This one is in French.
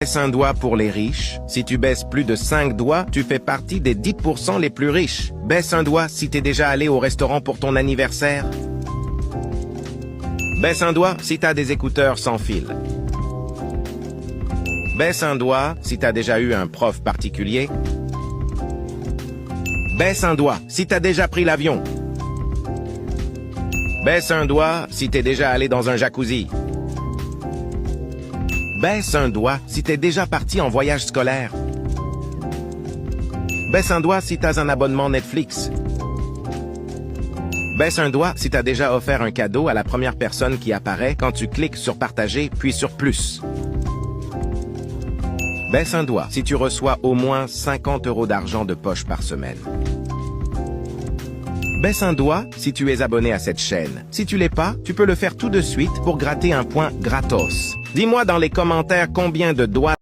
Baisse un doigt pour les riches. Si tu baisses plus de 5 doigts, tu fais partie des 10% les plus riches. Baisse un doigt si t'es déjà allé au restaurant pour ton anniversaire. Baisse un doigt si t'as des écouteurs sans fil. Baisse un doigt si t'as déjà eu un prof particulier. Baisse un doigt si t'as déjà pris l'avion. Baisse un doigt si t'es déjà allé dans un jacuzzi. Baisse un doigt si t'es déjà parti en voyage scolaire. Baisse un doigt si t'as un abonnement Netflix. Baisse un doigt si t'as déjà offert un cadeau à la première personne qui apparaît quand tu cliques sur partager puis sur plus. Baisse un doigt si tu reçois au moins 50 € d'argent de poche par semaine. Baisse un doigt si tu es abonné à cette chaîne. Si tu l'es pas, tu peux le faire tout de suite pour gratter un point gratos. Dis-moi dans les commentaires combien de doigts